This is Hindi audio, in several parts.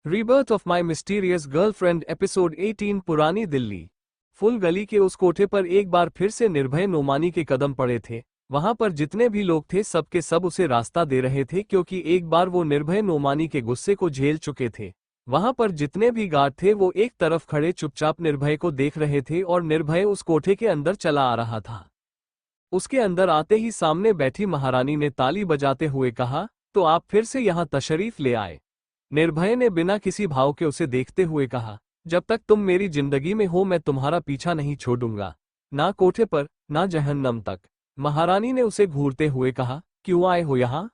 Rebirth of my mysterious girlfriend episode 18। पुरानी दिल्ली। फुल गली के उस कोठे पर एक बार फिर से निर्भय नोमानी के कदम पड़े थे। वहां पर जितने भी लोग थे सबके सब उसे रास्ता दे रहे थे, क्योंकि एक बार वो निर्भय नोमानी के गुस्से को झेल चुके थे। वहां पर जितने भी गार्ड थे वो एक तरफ खड़े चुपचाप निर्भय को देख रहे थे और निर्भय उस कोठे के अंदर चला आ रहा था। उसके अंदर आते ही सामने बैठी महारानी ने ताली बजाते हुए कहा, तो आप फिर से यहाँ तशरीफ ले आए। निर्भय ने बिना किसी भाव के उसे देखते हुए कहा, जब तक तुम मेरी जिंदगी में हो मैं तुम्हारा पीछा नहीं छोड़ूंगा, ना कोठे पर ना जहन्नम तक। महारानी ने उसे घूरते हुए कहा, क्यों आए हो यहाँ?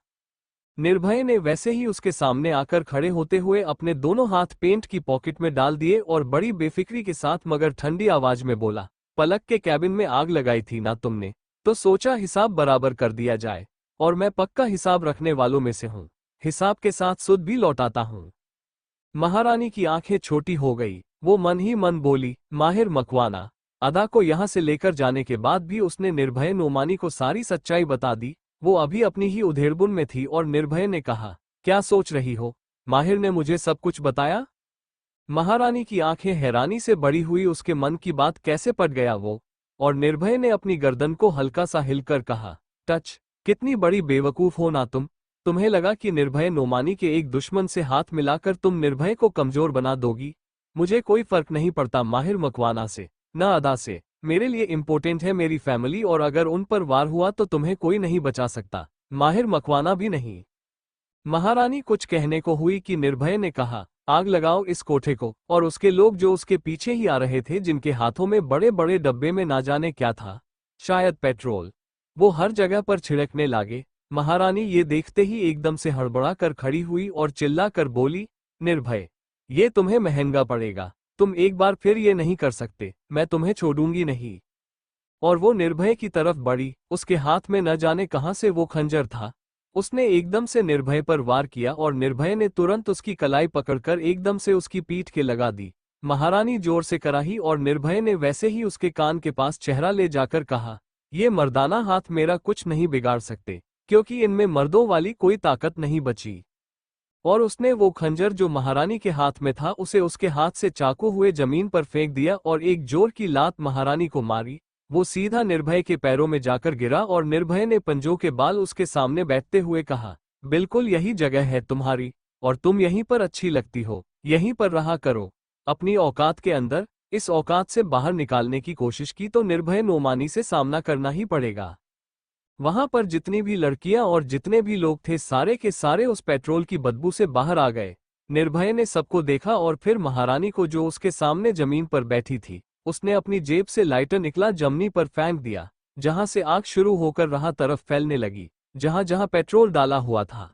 निर्भय ने वैसे ही उसके सामने आकर खड़े होते हुए अपने दोनों हाथ पेंट की पॉकेट में डाल दिए और बड़ी बेफिक्री के साथ मगर ठंडी आवाज में बोला, पलक के कैबिन में आग लगाई थी ना तुमने, तो सोचा हिसाब बराबर कर दिया जाए, और मैं पक्का हिसाब रखने वालों में से हूँ, हिसाब के साथ सुध भी लौटाता हूँ। महारानी की आंखें छोटी हो गई। वो मन ही मन बोली, माहिर मकवाना। अदा को यहाँ से लेकर जाने के बाद भी उसने निर्भय नोमानी को सारी सच्चाई बता दी। वो अभी अपनी ही उधेड़बुन में थी और निर्भय ने कहा, क्या सोच रही हो? माहिर ने मुझे सब कुछ बताया? महारानी की आंखें हैरानी से बड़ी हुई, उसके मन की बात कैसे पट गया वो। और निर्भय ने अपनी गर्दन को हल्का सा हिलकर कहा, टच, कितनी बड़ी बेवकूफ हो ना तुम। तुम्हें लगा कि निर्भय नोमानी के एक दुश्मन से हाथ मिलाकर तुम निर्भय को कमजोर बना दोगी? मुझे कोई फर्क नहीं पड़ता माहिर मकवाना से, न अदा से। मेरे लिए इम्पोर्टेंट है मेरी फैमिली, और अगर उन पर वार हुआ तो तुम्हें कोई नहीं बचा सकता, माहिर मकवाना भी नहीं। महारानी कुछ कहने को हुई कि निर्भय ने कहा, आग लगाओ इस कोठे को। और उसके लोग जो उसके पीछे ही आ रहे थे, जिनके हाथों में बड़े बड़े डब्बे में ना जाने क्या था, शायद पेट्रोल, वो हर जगह पर छिड़कने लागे। महारानी ये देखते ही एकदम से हड़बड़ा कर खड़ी हुई और चिल्ला कर बोली, निर्भय, ये तुम्हें महंगा पड़ेगा। तुम एक बार फिर ये नहीं कर सकते, मैं तुम्हें छोड़ूंगी नहीं। और वो निर्भय की तरफ बढ़ी। उसके हाथ में न जाने कहां से वो खंजर था। उसने एकदम से निर्भय पर वार किया और निर्भय ने तुरंत उसकी कलाई पकड़कर एकदम से उसकी पीठ के लगा दी। महारानी जोर से कराही और निर्भय ने वैसे ही उसके कान के पास चेहरा ले जाकर कहा, ये मर्दाना हाथ मेरा कुछ नहीं बिगाड़ सकते, क्योंकि इनमें मर्दों वाली कोई ताकत नहीं बची। और उसने वो खंजर जो महारानी के हाथ में था उसे उसके हाथ से चाकू हुए जमीन पर फेंक दिया और एक जोर की लात महारानी को मारी। वो सीधा निर्भय के पैरों में जाकर गिरा और निर्भय ने पंजों के बाल उसके सामने बैठते हुए कहा, बिल्कुल यही जगह है तुम्हारी, और तुम यहीं पर अच्छी लगती हो, यहीं पर रहा करो अपनी औकात के अंदर। इस औकात से बाहर निकालने की कोशिश की तो निर्भय नोमानी से सामना करना ही पड़ेगा। वहां पर जितनी भी लड़कियां और जितने भी लोग थे सारे के सारे उस पेट्रोल की बदबू से बाहर आ गए। निर्भय ने सबको देखा और फिर महारानी को जो उसके सामने जमीन पर बैठी थी, उसने अपनी जेब से लाइटर निकला जमनी पर फेंक दिया, जहां से आग शुरू होकर राह तरफ फैलने लगी, जहां जहां पेट्रोल डाला हुआ था।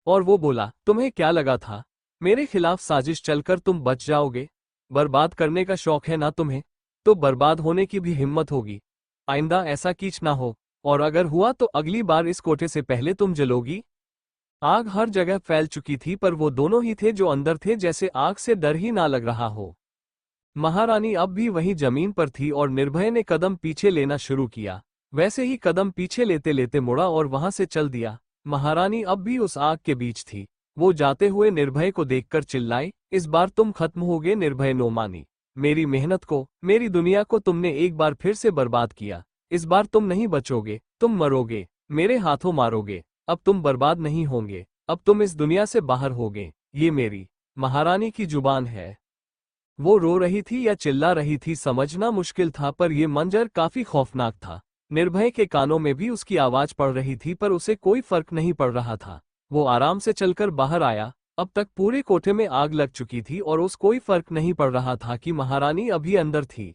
और वो बोला, तुम्हें क्या लगा था मेरे खिलाफ साजिश चलकर तुम बच जाओगे? बर्बाद करने का शौक है ना तुम्हें, तो बर्बाद होने की भी हिम्मत होगी। आइंदा ऐसा कीच ना हो, और अगर हुआ तो अगली बार इस कोठे से पहले तुम जलोगी। आग हर जगह फैल चुकी थी, पर वो दोनों ही थे जो अंदर थे, जैसे आग से डर ही ना लग रहा हो। महारानी अब भी वहीं जमीन पर थी और निर्भय ने कदम पीछे लेना शुरू किया। वैसे ही कदम पीछे लेते लेते मुड़ा और वहां से चल दिया। महारानी अब भी उस आग के बीच थी। वो जाते हुए निर्भय को देखकर चिल्लाई, इस बार तुम खत्म होगे निर्भय नोमानी। मेरी मेहनत को, मेरी दुनिया को तुमने एक बार फिर से बर्बाद किया। इस बार तुम नहीं बचोगे, तुम मरोगे, मेरे हाथों मारोगे। अब तुम बर्बाद नहीं होंगे, अब तुम इस दुनिया से बाहर होगे। ये मेरी महारानी की जुबान है। वो रो रही थी या चिल्ला रही थी समझना मुश्किल था, पर यह मंजर काफी खौफनाक था। निर्भय के कानों में भी उसकी आवाज पड़ रही थी, पर उसे कोई फर्क नहीं पड़ रहा था। वो आराम से चलकर बाहर आया। अब तक पूरे कोठे में आग लग चुकी थी और उस कोई फर्क नहीं पड़ रहा था कि महारानी अभी अंदर थी।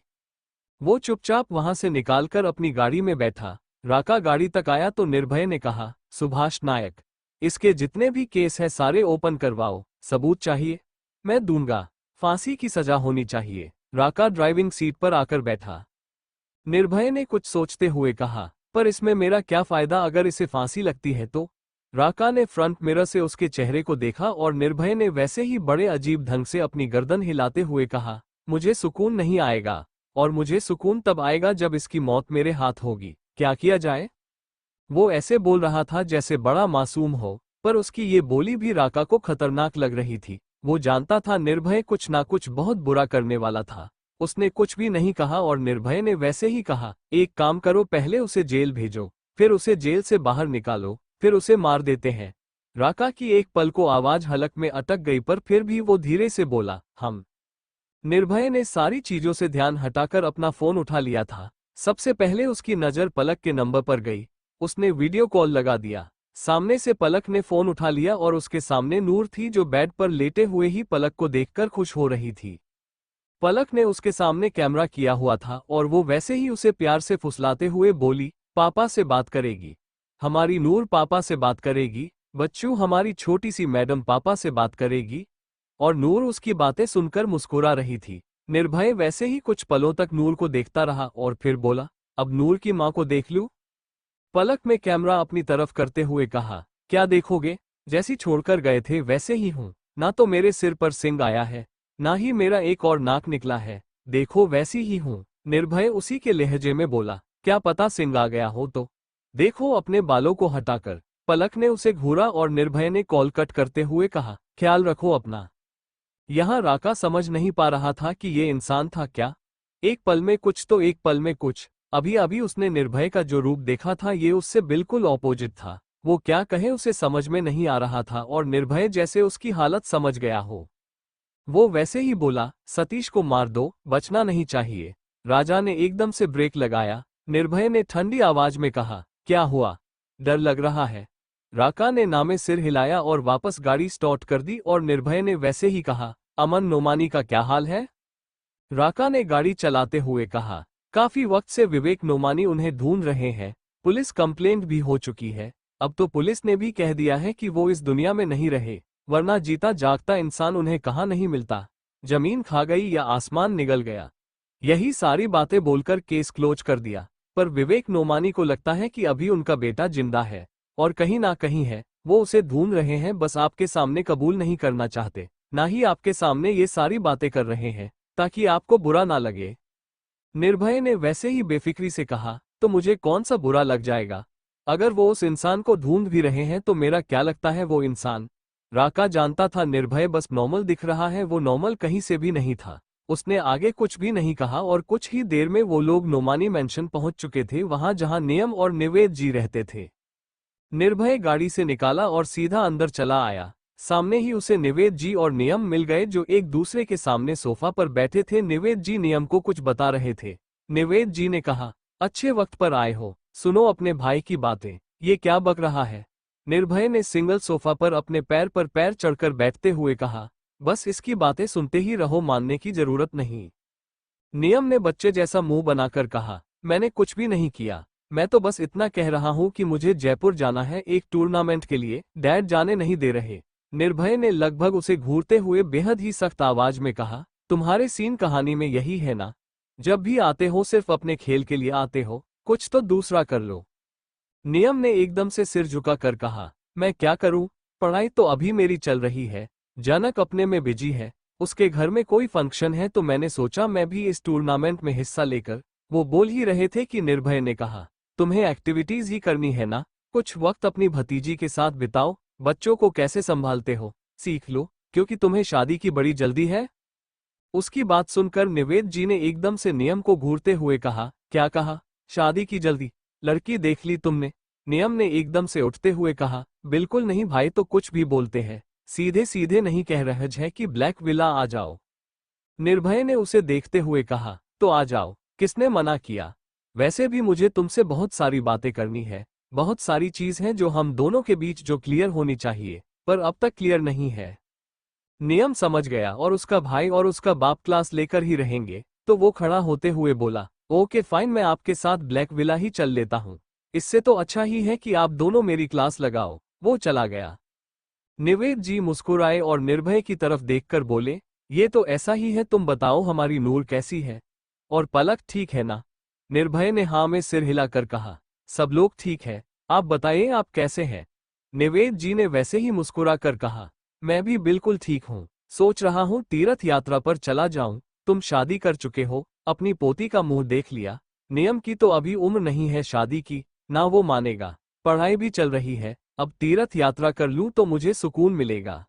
वो चुपचाप वहां से निकालकर अपनी गाड़ी में बैठा। राका गाड़ी तक आया तो निर्भय ने कहा, सुभाष नायक, इसके जितने भी केस है सारे ओपन करवाओ। सबूत चाहिए? मैं दूंगा। फांसी की सजा होनी चाहिए। राका ड्राइविंग सीट पर आकर बैठा। निर्भय ने कुछ सोचते हुए कहा, पर इसमें मेरा क्या फायदा अगर इसे फांसी लगती है तो? राका ने फ्रंट मिरर से उसके चेहरे को देखा और निर्भय ने वैसे ही बड़े अजीब ढंग से अपनी गर्दन हिलाते हुए कहा, मुझे सुकून नहीं आएगा, और मुझे सुकून तब आएगा जब इसकी मौत मेरे हाथ होगी। क्या किया जाए? वो ऐसे बोल रहा था जैसे बड़ा मासूम हो, पर उसकी ये बोली भी राका को खतरनाक लग रही थी। वो जानता था निर्भय कुछ ना कुछ बहुत बुरा करने वाला था। उसने कुछ भी नहीं कहा और निर्भय ने वैसे ही कहा, एक काम करो, पहले उसे जेल भेजो, फिर उसे जेल से बाहर निकालो, फिर उसे मार देते हैं। राका की एक पल को आवाज हलक में अटक गई, पर फिर भी वो धीरे से बोला, हम। निर्भय ने सारी चीजों से ध्यान हटाकर अपना फोन उठा लिया था। सबसे पहले उसकी नजर पलक के नंबर पर गई। उसने वीडियो कॉल लगा दिया। सामने से पलक ने फोन उठा लिया और उसके सामने नूर थी, जो बेड पर लेटे हुए ही पलक को देखकर खुश हो रही थी। पलक ने उसके सामने कैमरा किया हुआ था और वो वैसे ही उसे प्यार से फुसलाते हुए बोली, पापा से बात करेगी। हमारी नूर पापा से बात करेगी। बच्चू, हमारी छोटी सी मैडम पापा से बात करेगी। और नूर उसकी बातें सुनकर मुस्कुरा रही थी। निर्भय वैसे ही कुछ पलों तक नूर को देखता रहा और फिर बोला, अब नूर की माँ को देख लूं? पलक में कैमरा अपनी तरफ करते हुए कहा, क्या देखोगे? जैसी छोड़कर गए थे वैसे ही हूं। ना तो मेरे सिर पर सिंग आया है, ना ही मेरा एक और नाक निकला है। देखो वैसी ही हूं। निर्भय उसी के लहजे में बोला, क्या पता सिंग आ गया हो तो? देखो अपने बालों को हटाकर। पलक ने उसे घूरा और निर्भय ने कॉल कट करते हुए कहा, ख्याल रखो अपना। यहाँ राका समझ नहीं पा रहा था कि ये इंसान था क्या। एक पल में कुछ तो एक पल में कुछ। अभी अभी उसने निर्भय का जो रूप देखा था ये उससे बिल्कुल ऑपोजिट था। वो क्या कहे उसे समझ में नहीं आ रहा था और निर्भय जैसे उसकी हालत समझ गया हो। वो वैसे ही बोला, सतीश को मार दो, बचना नहीं चाहिए। राजा ने एकदम से ब्रेक लगाया। निर्भय ने ठंडी आवाज में कहा, क्या हुआ? डर लग रहा है? राका ने नामे सिर हिलाया और वापस गाड़ी स्टार्ट कर दी और निर्भय ने वैसे ही कहा, अमन नोमानी का क्या हाल है? राका ने गाड़ी चलाते हुए कहा, काफी वक्त से विवेक नोमानी उन्हें ढूंढ रहे हैं। पुलिस कंप्लेंट भी हो चुकी है। अब तो पुलिस ने भी कह दिया है कि वो इस दुनिया में नहीं रहे, वरना जीता जागता इंसान उन्हें कहाँ नहीं मिलता। जमीन खा गई या आसमान निगल गया। यही सारी बातें बोलकर केस क्लोज कर दिया। पर विवेक नोमानी को लगता है कि अभी उनका बेटा जिंदा है और कहीं ना कहीं है। वो उसे ढूंढ रहे हैं, बस आपके सामने कबूल नहीं करना चाहते, ना ही आपके सामने ये सारी बातें कर रहे हैं ताकि आपको बुरा ना लगे। निर्भय ने वैसे ही बेफिक्री से कहा, तो मुझे कौन सा बुरा लग जाएगा? अगर वो उस इंसान को ढूंढ भी रहे हैं तो मेरा क्या लगता है वो इंसान? राका जानता था निर्भय बस नॉर्मल दिख रहा है, वो नॉर्मल कहीं से भी नहीं था। उसने आगे कुछ भी नहीं कहा और कुछ ही देर में वो लोग नोमानी मेंशन पहुंच चुके थे, वहां जहां नियम और निवेद जी रहते थे। निर्भय गाड़ी से निकाला और सीधा अंदर चला आया। सामने ही उसे निवेद जी और नियम मिल गए, जो एक दूसरे के सामने सोफा पर बैठे थे। निवेद जी नियम को कुछ बता रहे थे। निवेद जी ने कहा, अच्छे वक्त पर आए हो, सुनो अपने भाई की बातें। ये क्या बक रहा है? निर्भय ने सिंगल सोफा पर अपने पैर पर पैर चढ़कर बैठते हुए कहा, बस इसकी बातें सुनते ही रहो, मानने की जरूरत नहीं। नियम ने बच्चे जैसा मुंह बनाकर कहा, मैंने कुछ भी नहीं किया। मैं तो बस इतना कह रहा हूं कि मुझे जयपुर जाना है एक टूर्नामेंट के लिए, डैड जाने नहीं दे रहे। निर्भय ने लगभग उसे घूरते हुए बेहद ही सख्त आवाज में कहा, तुम्हारे सीन कहानी में यही है ना? जब भी आते हो सिर्फ अपने खेल के लिए आते हो, कुछ तो दूसरा कर लो। नियम ने एकदम से सिर झुका कर कहा, मैं क्या करूं? पढ़ाई तो अभी मेरी चल रही है। जनक अपने में बिजी है, उसके घर में कोई फंक्शन है, तो मैंने सोचा मैं भी इस टूर्नामेंट में हिस्सा लेकर। वो बोल ही रहे थे कि निर्भय ने कहा, तुम्हें एक्टिविटीज ही करनी है ना? कुछ वक्त अपनी भतीजी के साथ बिताओ। बच्चों को कैसे संभालते हो सीख लो, क्योंकि तुम्हें शादी की बड़ी जल्दी है। उसकी बात सुनकर निवेद जी ने एकदम से नियम को घूरते हुए कहा, क्या कहा? शादी की जल्दी? लड़की देख ली तुमने? नियम ने एकदम से उठते हुए कहा, बिल्कुल नहीं भाई, तो कुछ भी बोलते हैं, सीधे सीधे नहीं कह रहे है कि ब्लैक विला आ जाओ। निर्भय ने उसे देखते हुए कहा, तो आ जाओ, किसने मना किया? वैसे भी मुझे तुमसे बहुत सारी बातें करनी है। बहुत सारी चीज हैं जो हम दोनों के बीच जो क्लियर होनी चाहिए, पर अब तक क्लियर नहीं है। नियम समझ गया और उसका भाई और उसका बाप क्लास लेकर ही रहेंगे, तो वो खड़ा होते हुए बोला, ओके फाइन, मैं आपके साथ ब्लैक विला ही चल लेता हूँ। इससे तो अच्छा ही है कि आप दोनों मेरी क्लास लगाओ। वो चला गया। निवेद जी मुस्कुराए और निर्भय की तरफ देखकर बोले, ये तो ऐसा ही है, तुम बताओ हमारी नूर कैसी है? और पलक ठीक है ना? निर्भय ने हाँ में सिर हिलाकर कहा, सब लोग ठीक है, आप बताइए आप कैसे हैं? निवेद जी ने वैसे ही मुस्कुरा कर कहा, मैं भी बिल्कुल ठीक हूँ, सोच रहा हूँ तीर्थ यात्रा पर चला जाऊं। तुम शादी कर चुके हो, अपनी पोती का मुंह देख लिया। नियम की तो अभी उम्र नहीं है शादी की, ना वो मानेगा। पढ़ाई भी चल रही है, अब तीर्थ यात्रा कर लूं तो मुझे सुकून मिलेगा।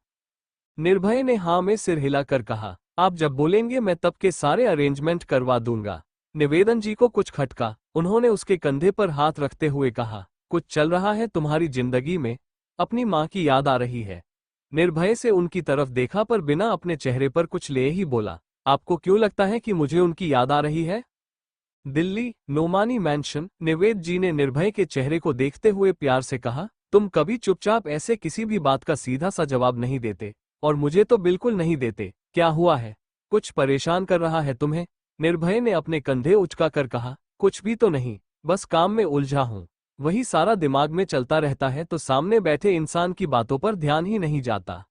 निर्भय ने हाँ में सिर हिलाकर कहा, आप जब बोलेंगे मैं तब के सारे अरेंजमेंट करवा दूंगा। निवेदन जी को कुछ खटका, उन्होंने उसके कंधे पर हाथ रखते हुए कहा, कुछ चल रहा है तुम्हारी जिंदगी में? अपनी माँ की याद आ रही है? निर्भय से उनकी तरफ देखा पर बिना अपने चेहरे पर कुछ ले ही बोला, आपको क्यों लगता है कि मुझे उनकी याद आ रही है? दिल्ली, नोमानी मैंशन। निवेद जी ने निर्भय के चेहरे को देखते हुए प्यार से कहा, तुम कभी चुपचाप ऐसे किसी भी बात का सीधा सा जवाब नहीं देते, और मुझे तो बिल्कुल नहीं देते। क्या हुआ है? कुछ परेशान कर रहा है तुम्हें? निर्भय ने अपने कंधे उचकाकर कहा, कुछ भी तो नहीं, बस काम में उलझा हूं। वही सारा दिमाग में चलता रहता है तो सामने बैठे इंसान की बातों पर ध्यान ही नहीं जाता।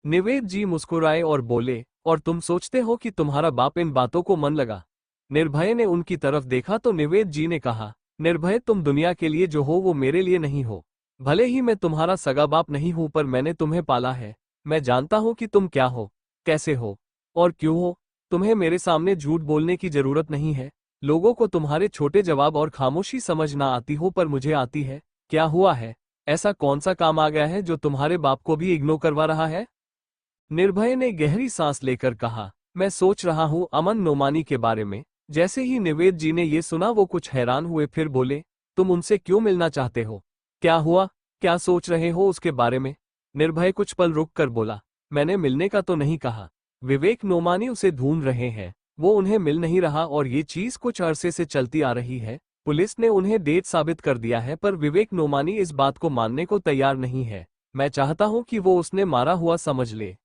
निवेद जी मुस्कुराए और बोले, और तुम सोचते हो कि तुम्हारा बाप इन बातों को मन लगा? निर्भय ने उनकी तरफ देखा तो निवेद जी ने कहा, निर्भय तुम दुनिया के लिए जो हो वो मेरे लिए नहीं हो। भले ही मैं तुम्हारा सगा बाप नहीं हूं पर मैंने तुम्हें पाला है। मैं जानता हूं कि तुम क्या हो, कैसे हो और क्यों हो। तुम्हें मेरे सामने झूठ बोलने की जरूरत नहीं है। लोगों को तुम्हारे छोटे जवाब और खामोशी समझ ना आती हो पर मुझे आती है। क्या हुआ है? ऐसा कौन सा काम आ गया है जो तुम्हारे बाप को भी इग्नोर करवा रहा है? निर्भय ने गहरी सांस लेकर कहा, मैं सोच रहा हूं अमन नोमानी के बारे में। जैसे ही निवेद जी ने ये सुना वो कुछ हैरान हुए, फिर बोले, तुम उनसे क्यों मिलना चाहते हो? क्या हुआ? क्या सोच रहे हो उसके बारे में? निर्भय कुछ पल रुक कर बोला, मैंने मिलने का तो नहीं कहा। विवेक नोमानी उसे ढूंढ रहे हैं, वो उन्हें मिल नहीं रहा और ये चीज कुछ अरसे से चलती आ रही है। पुलिस ने उन्हें डेट साबित कर दिया है पर विवेक नोमानी इस बात को मानने को तैयार नहीं है। मैं चाहता हूं कि वो उसने मारा हुआ समझ ले।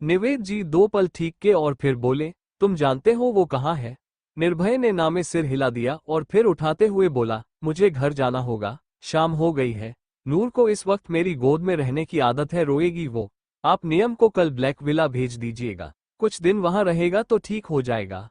निवेद जी दो पल ठीक के और फिर बोले, तुम जानते हो वो कहाँ है? निर्भय ने ना में सिर हिला दिया और फिर उठाते हुए बोला, मुझे घर जाना होगा, शाम हो गई है। नूर को इस वक्त मेरी गोद में रहने की आदत है, रोएगी वो। आप नियम को कल ब्लैक विला भेज दीजिएगा, कुछ दिन वहां रहेगा तो ठीक हो जाएगा।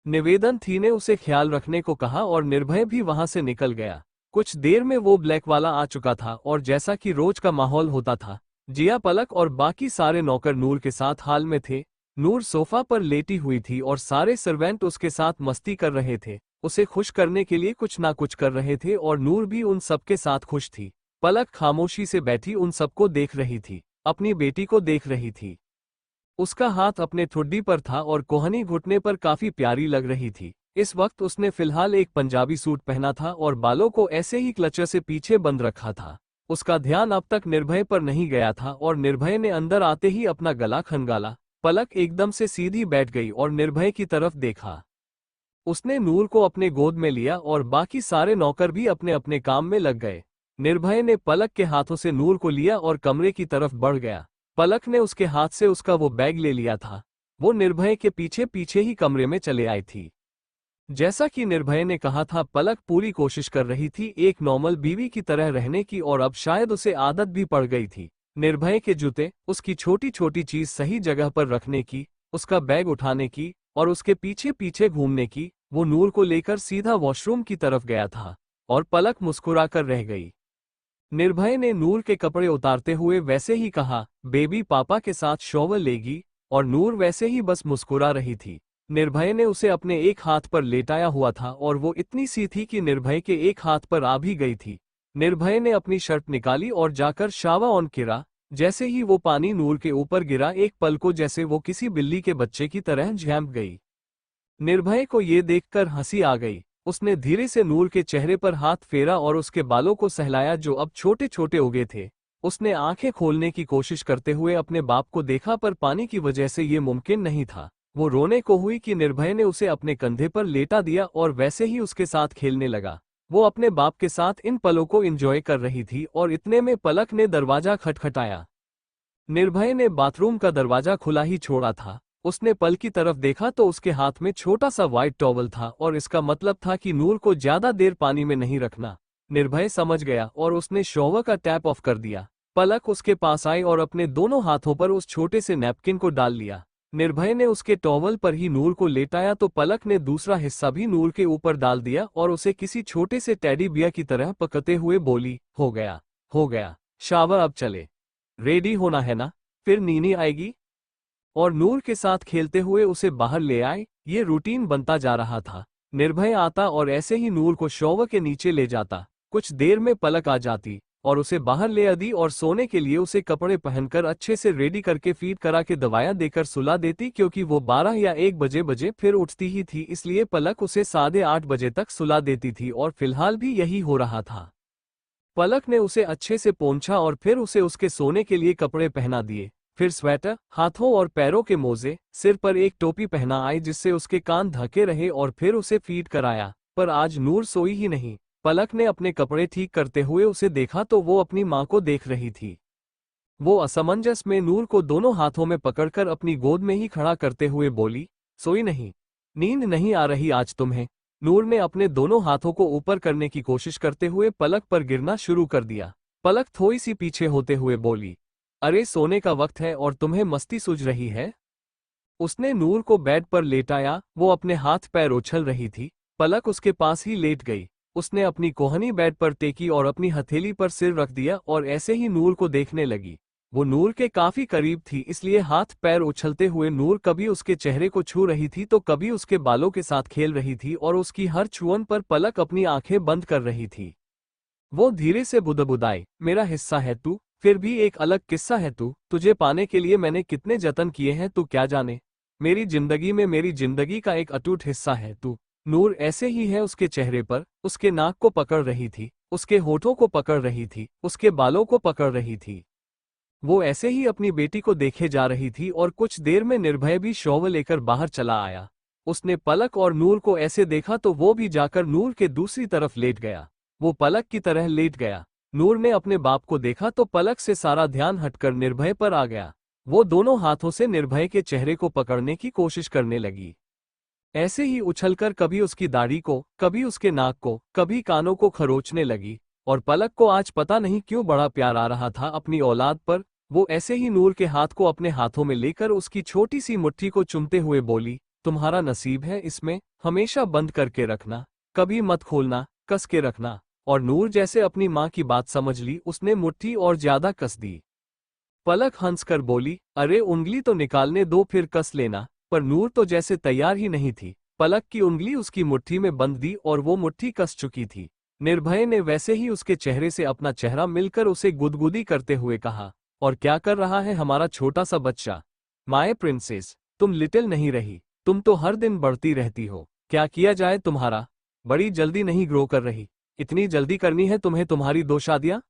निवेदन थी ने उसे ख्याल रखने को कहा और निर्भय भी वहां से निकल गया। कुछ देर में वो ब्लैक वाला आ चुका था और जैसा कि रोज का माहौल होता था, जिया, पलक और बाकी सारे नौकर नूर के साथ हाल में थे। नूर सोफा पर लेटी हुई थी और सारे सर्वेंट उसके साथ मस्ती कर रहे थे, उसे खुश करने के लिए कुछ ना कुछ कर रहे थे और नूर भी उन सबके साथ खुश थी। पलक खामोशी से बैठी उन सबको देख रही थी, अपनी बेटी को देख रही थी। उसका हाथ अपने ठुड्डी पर था और कोहनी घुटने पर काफी प्यारी लग रही थी। इस वक्त उसने फिलहाल एक पंजाबी सूट पहना था और बालों को ऐसे ही क्लचर से पीछे बंद रखा था। उसका ध्यान अब तक निर्भय पर नहीं गया था और निर्भय ने अंदर आते ही अपना गला खंगाला। पलक एकदम से सीधी बैठ गई और निर्भय की तरफ देखा। उसने नूर को अपने गोद में लिया और बाकी सारे नौकर भी अपने अपने काम में लग गए। निर्भय ने पलक के हाथों से नूर को लिया और कमरे की तरफ बढ़ गया। पलक ने उसके हाथ से उसका वो बैग ले लिया था। वो निर्भय के पीछे पीछे ही कमरे में चले आई थी। जैसा कि निर्भय ने कहा था, पलक पूरी कोशिश कर रही थी एक नॉर्मल बीवी की तरह रहने की और अब शायद उसे आदत भी पड़ गई थी। निर्भय के जूते, उसकी छोटी छोटी चीज सही जगह पर रखने की, उसका बैग उठाने की और उसके पीछे पीछे घूमने की। वो नूर को लेकर सीधा वॉशरूम की तरफ गया था और पलक मुस्कुराकर रह गई। निर्भय ने नूर के कपड़े उतारते हुए वैसे ही कहा, बेबी पापा के साथ शॉवर लेगी? और नूर वैसे ही बस मुस्कुरा रही थी। निर्भय ने उसे अपने एक हाथ पर लेटाया हुआ था और वो इतनी सी थी कि निर्भय के एक हाथ पर आ भी गई थी। निर्भय ने अपनी शर्ट निकाली और जाकर शावर ऑन किया। जैसे ही वो पानी नूर के ऊपर गिरा, एक पल को जैसे वो किसी बिल्ली के बच्चे की तरह झैंप गई। निर्भय को ये देखकर हंसी आ गई। उसने धीरे से नूर के चेहरे पर हाथ फेरा और उसके बालों को सहलाया जो अब छोटे छोटे उगे थे। उसने आंखें खोलने की कोशिश करते हुए अपने बाप को देखा पर पानी की वजह से ये मुमकिन नहीं था। वो रोने को हुई कि निर्भय ने उसे अपने कंधे पर लेटा दिया और वैसे ही उसके साथ खेलने लगा। वो अपने बाप के साथ इन पलों को एंजॉय कर रही थी और इतने में पलक ने दरवाजा खटखटाया। निर्भय ने बाथरूम का दरवाजा खुला ही छोड़ा था। उसने पल की तरफ देखा तो उसके हाथ में छोटा सा व्हाइट टॉवल था और इसका मतलब था कि नूर को ज्यादा देर पानी में नहीं रखना। निर्भय समझ गया और उसने शॉवर का टैप ऑफ कर दिया। पलक उसके पास आई और अपने दोनों हाथों पर उस छोटे से नैपकिन को डाल लिया। निर्भय ने उसके टॉवल पर ही नूर को लेटाया तो पलक ने दूसरा हिस्सा भी नूर के ऊपर डाल दिया और उसे किसी छोटे से टेडी बियर की तरह पकड़ते हुए बोली, हो गया, हो गया, शावर अब चले। रेडी होना है ना, फिर नीनी आएगी। और नूर के साथ खेलते हुए उसे बाहर ले आए। ये रूटीन बनता जा रहा था। निर्भय आता और ऐसे ही नूर को शॉवर के नीचे ले जाता। कुछ देर में पलक आ जाती। और उसे बाहर ले आती और सोने के लिए उसे कपड़े पहनकर अच्छे से रेडी करके फीड करा के दवाइयां देकर सुला देती, क्योंकि वो 12 या 1 बजे फिर उठती ही थी, इसलिए पलक उसे 8:30 तक सुला देती थी और फिलहाल भी यही हो रहा था। पलक ने उसे अच्छे से पोंछा और फिर उसे उसके सोने के लिए कपड़े पहना दिए, फिर स्वेटर, हाथों और पैरों के मोजे, सिर पर एक टोपी पहना आई जिससे उसके कान ढके रहे और फिर उसे फीड कराया। पर आज नूर सोई ही नहीं। पलक ने अपने कपड़े ठीक करते हुए उसे देखा तो वो अपनी माँ को देख रही थी। वो असमंजस में नूर को दोनों हाथों में पकड़कर अपनी गोद में ही खड़ा करते हुए बोली, सोई नहीं? नींद नहीं आ रही आज तुम्हें? नूर ने अपने दोनों हाथों को ऊपर करने की कोशिश करते हुए पलक पर गिरना शुरू कर दिया। पलक थोड़ी सी पीछे होते हुए बोली, अरे सोने का वक्त है और तुम्हें मस्ती सूझ रही है? उसने नूर को बेड पर लेटाया। वो अपने हाथ पैर उछल रही थी। पलक उसके पास ही लेट गई। उसने अपनी कोहनी बेड पर टेकी और अपनी हथेली पर सिर रख दिया और ऐसे ही नूर को देखने लगी। वो नूर के काफी करीब थी, इसलिए हाथ पैर उछलते हुए नूर कभी उसके चेहरे को छू रही थी तो कभी उसके बालों के साथ खेल रही थी और उसकी हर छुअन पर पलक अपनी आंखें बंद कर रही थी। वो धीरे से बुदबुदाई, मेरा हिस्सा है तू, फिर भी एक अलग किस्सा है तू, तुझे पाने के लिए मैंने कितने जतन किए हैं तू क्या जाने, मेरी जिंदगी में मेरी जिंदगी का एक अटूट हिस्सा है तू। नूर ऐसे ही है उसके चेहरे पर, उसके नाक को पकड़ रही थी, उसके होठों को पकड़ रही थी, उसके बालों को पकड़ रही थी। वो ऐसे ही अपनी बेटी को देखे जा रही थी और कुछ देर में निर्भय भी शॉवर लेकर बाहर चला आया। उसने पलक और नूर को ऐसे देखा तो वो भी जाकर नूर के दूसरी तरफ लेट गया। वो पलक की तरह लेट गया। नूर ने अपने बाप को देखा तो पलक से सारा ध्यान हटकर निर्भय पर आ गया। वो दोनों हाथों से निर्भय के चेहरे को पकड़ने की कोशिश करने लगी। ऐसे ही उछलकर कभी उसकी दाढ़ी को, कभी उसके नाक को, कभी कानों को खरोचने लगी। और पलक को आज पता नहीं क्यों बड़ा प्यार आ रहा था अपनी औलाद पर। वो ऐसे ही नूर के हाथ को अपने हाथों में लेकर उसकी छोटी सी मुट्ठी को चूमते हुए बोली, तुम्हारा नसीब है इसमें, हमेशा बंद करके रखना, कभी मत खोलना, कस के रखना। और नूर जैसे अपनी माँ की बात समझ ली, उसने मुट्ठी और ज्यादा कस दी। पलक हंसकर बोली, अरे उंगली तो निकालने दो फिर कस लेना। पर नूर तो जैसे तैयार ही नहीं थी। पलक की उंगली उसकी मुट्ठी में बंध दी और वो मुट्ठी कस चुकी थी। निर्भय ने वैसे ही उसके चेहरे से अपना चेहरा मिलकर उसे गुदगुदी करते हुए कहा, और क्या कर रहा है हमारा छोटा सा बच्चा? माय प्रिंसेस, तुम लिटिल नहीं रही, तुम तो हर दिन बढ़ती रहती हो। क्या किया जाए तुम्हारा? बड़ी जल्दी नहीं ग्रो कर रही? इतनी जल्दी करनी है तुम्हें तुम्हारी 2 शादियां?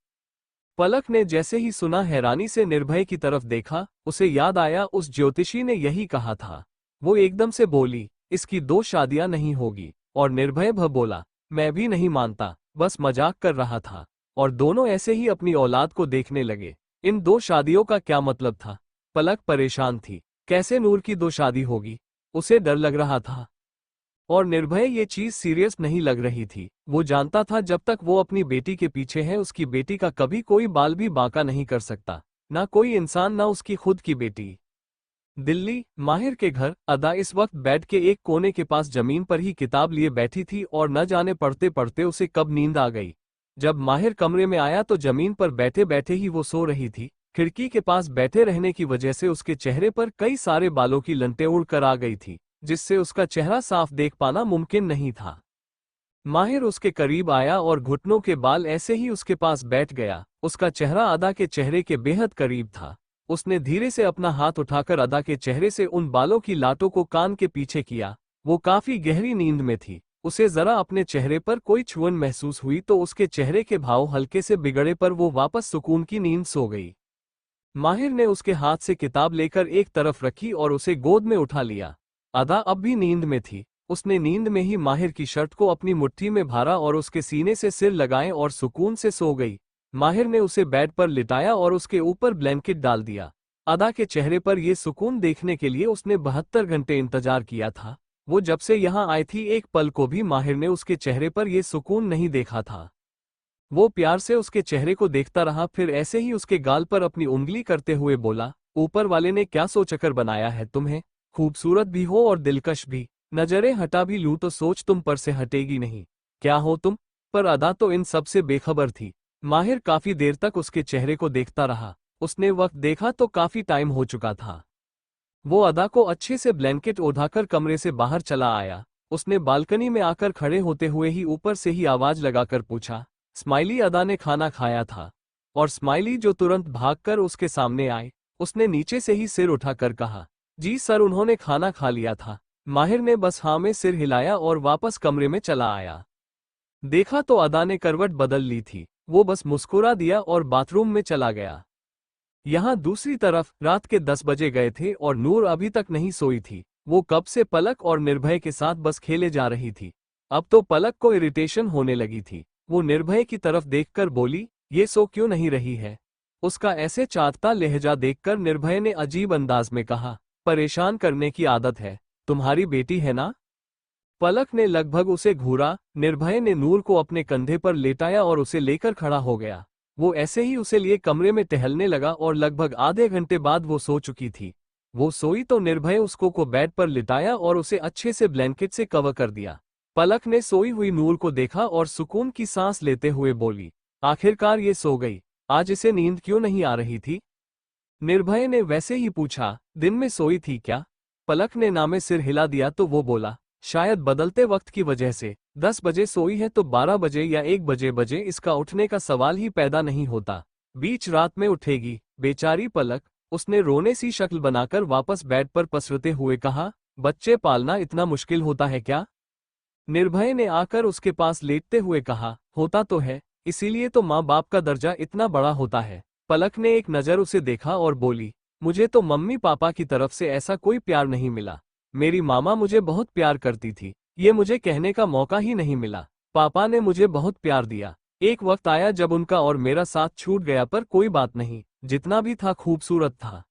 पलक ने जैसे ही सुना हैरानी से निर्भय की तरफ देखा। उसे याद आया उस ज्योतिषी ने यही कहा था। वो एकदम से बोली, इसकी 2 शादियां नहीं होगी। और निर्भय बोला, मैं भी नहीं मानता, बस मजाक कर रहा था। और दोनों ऐसे ही अपनी औलाद को देखने लगे। इन 2 शादियों का क्या मतलब था? पलक परेशान थी। कैसे नूर की 2 शादी होगी? उसे डर लग रहा था। और निर्भय ये चीज सीरियस नहीं लग रही थी। वो जानता था जब तक वो अपनी बेटी के पीछे है उसकी बेटी का कभी कोई बाल भी बांका नहीं कर सकता, ना कोई इंसान, ना उसकी खुद की बेटी। दिल्ली, माहिर के घर अदा इस वक्त बेड के एक कोने के पास जमीन पर ही किताब लिए बैठी थी और न जाने पढ़ते पढ़ते उसे कब नींद आ गई। जब माहिर कमरे में आया तो जमीन पर बैठे बैठे ही वो सो रही थी। खिड़की के पास बैठे रहने की वजह से उसके चेहरे पर कई सारे बालों की लंटें उड़कर आ गई थी, जिससे उसका चेहरा साफ देख पाना मुमकिन नहीं था। माहिर उसके करीब आया और घुटनों के बाल ऐसे ही उसके पास बैठ गया। उसका चेहरा अदा के चेहरे के बेहद करीब था। उसने धीरे से अपना हाथ उठाकर अदा के चेहरे से उन बालों की लाटों को कान के पीछे किया। वो काफी गहरी नींद में थी। उसे जरा अपने चेहरे पर कोई छुअन महसूस हुई तो उसके चेहरे के भाव हल्के से बिगड़े पर वो वापस सुकून की नींद सो गई। माहिर ने उसके हाथ से किताब लेकर एक तरफ रखी और उसे गोद में उठा लिया। अदा अब भी नींद में थी। उसने नींद में ही माहिर की शर्ट को अपनी मुट्ठी में भरा और उसके सीने से सिर लगाए और सुकून से सो गई। माहिर ने उसे बेड पर लिटाया और उसके ऊपर ब्लैंकेट डाल दिया। अदा के चेहरे पर यह सुकून देखने के लिए उसने 72 घंटे इंतजार किया था। वो जब से यहाँ आई थी एक पल को भी माहिर ने उसके चेहरे पर यह सुकून नहीं देखा था। वो प्यार से उसके चेहरे को देखता रहा, फिर ऐसे ही उसके गाल पर अपनी उंगली करते हुए बोला, ऊपर वाले ने क्या सोचकर बनाया है तुम्हें? खूबसूरत भी हो और दिलकश भी। नजरें हटा भी लूं तो सोच तुम पर से हटेगी नहीं। क्या हो तुम? पर अदा तो इन सब से बेखबर थी। माहिर काफी देर तक उसके चेहरे को देखता रहा। उसने वक्त देखा तो काफी टाइम हो चुका था। वो अदा को अच्छे से ब्लैंकेट ओढ़ाकर कमरे से बाहर चला आया। उसने बालकनी में आकर खड़े होते हुए ही ऊपर से ही आवाज लगाकर पूछा, स्माइली अदा ने खाना खाया था? और स्माइली जो तुरंत भागकर उसके सामने आए, उसने नीचे से ही सिर उठाकर कहा, जी सर, उन्होंने खाना खा लिया था। माहिर ने बस हाँ में सिर हिलाया और वापस कमरे में चला आया। देखा तो अदा ने करवट बदल ली थी। वो बस मुस्कुरा दिया और बाथरूम में चला गया। यहाँ दूसरी तरफ रात के 10 बजे गए थे और नूर अभी तक नहीं सोई थी। वो कब से पलक और निर्भय के साथ बस खेले जा रही थी। अब तो पलक को इरिटेशन होने लगी थी। वो निर्भय की तरफ देखकर बोली, ये सो क्यों नहीं रही है? उसका ऐसे चाटता लहजा देखकर निर्भय ने अजीब अंदाज में कहा, परेशान करने की आदत है, तुम्हारी बेटी है ना? पलक ने लगभग उसे घूरा। निर्भय ने नूर को अपने कंधे पर लेटाया और उसे लेकर खड़ा हो गया। वो ऐसे ही उसे लिए कमरे में टहलने लगा और लगभग आधे घंटे बाद वो सो चुकी थी। वो सोई तो निर्भय उसको को बेड पर लिटाया और उसे अच्छे से ब्लैंकेट से कवर कर दिया। पलक ने सोई हुई नूर को देखा और सुकून की सांस लेते हुए बोली, आखिरकार ये सो गई। आज इसे नींद क्यों नहीं आ रही थी? निर्भय ने वैसे ही पूछा, दिन में सोई थी क्या? पलक ने नामे सिर हिला दिया तो वो बोला, शायद बदलते वक्त की वजह से। 10 बजे सोई है तो 12 बजे या 1 बजे इसका उठने का सवाल ही पैदा नहीं होता। बीच रात में उठेगी, बेचारी पलक। उसने रोने सी शक्ल बनाकर वापस बेड पर पसरते हुए कहा, बच्चे पालना इतना मुश्किल होता है क्या? निर्भय ने आकर उसके पास लेटते हुए कहा, होता तो है, इसीलिए तो माँ बाप का दर्जा इतना बड़ा होता है। पलक ने एक नज़र उसे देखा और बोली, मुझे तो मम्मी पापा की तरफ से ऐसा कोई प्यार नहीं मिला। मेरी मामा मुझे बहुत प्यार करती थी, ये मुझे कहने का मौका ही नहीं मिला। पापा ने मुझे बहुत प्यार दिया। एक वक्त आया जब उनका और मेरा साथ छूट गया, पर कोई बात नहीं, जितना भी था खूबसूरत था।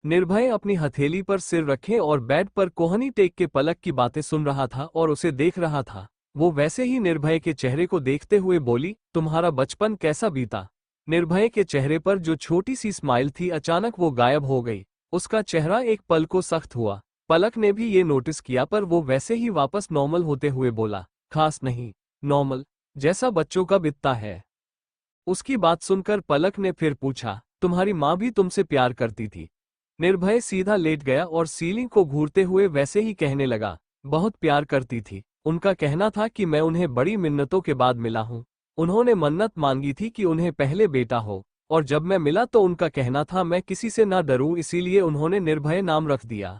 निर्भय अपनी हथेली पर सिर रखे और बेड पर कोहनी टेक के पलक की बातें सुन रहा था और उसे देख रहा था। वो वैसे ही निर्भय के चेहरे को देखते हुए बोली, तुम्हारा बचपन कैसा बीता? निर्भय के चेहरे पर जो छोटी सी स्माइल थी अचानक वो गायब हो गई। उसका चेहरा एक पल को सख्त हुआ। पलक ने भी ये नोटिस किया, पर वो वैसे ही वापस नॉर्मल होते हुए बोला, खास नहीं, नॉर्मल, जैसा बच्चों का बीतता है। उसकी बात सुनकर पलक ने फिर पूछा, तुम्हारी माँ भी तुमसे प्यार करती थी? निर्भय सीधा लेट गया और सीलिंग को घूरते हुए वैसे ही कहने लगा, बहुत प्यार करती थी। उनका कहना था कि मैं उन्हें बड़ी मिन्नतों के बाद मिला हूँ। उन्होंने मन्नत मांगी थी कि उन्हें पहले बेटा हो, और जब मैं मिला तो उनका कहना था मैं किसी से ना डरूं, इसीलिए उन्होंने निर्भय नाम रख दिया।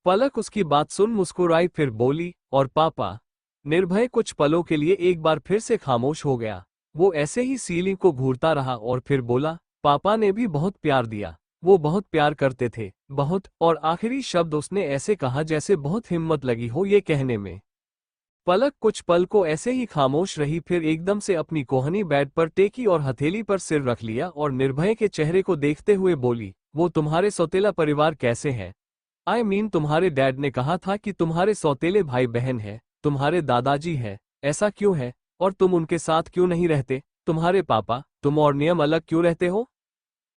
पलक उसकी बात सुन मुस्कुराई, फिर बोली, और पापा? निर्भय कुछ पलों के लिए एक बार फिर से खामोश हो गया। वो ऐसे ही सीलिंग को घूरता रहा और फिर बोला, पापा ने भी बहुत प्यार दिया। वो बहुत प्यार करते थे, बहुत। और आखिरी शब्द उसने ऐसे कहा जैसे बहुत हिम्मत लगी हो ये कहने में। पलक कुछ पल को ऐसे ही खामोश रही, फिर एकदम से अपनी कोहनी बेड पर टेकी और हथेली पर सिर रख लिया और निर्भय के चेहरे को देखते हुए बोली, वो तुम्हारे सौतेला परिवार कैसे है? आई मीन तुम्हारे डैड ने कहा था कि तुम्हारे सौतेले भाई बहन है, तुम्हारे दादाजी है, ऐसा क्यों है? और तुम उनके साथ क्यों नहीं रहते? तुम्हारे पापा, तुम और नियम अलग क्यों रहते हो?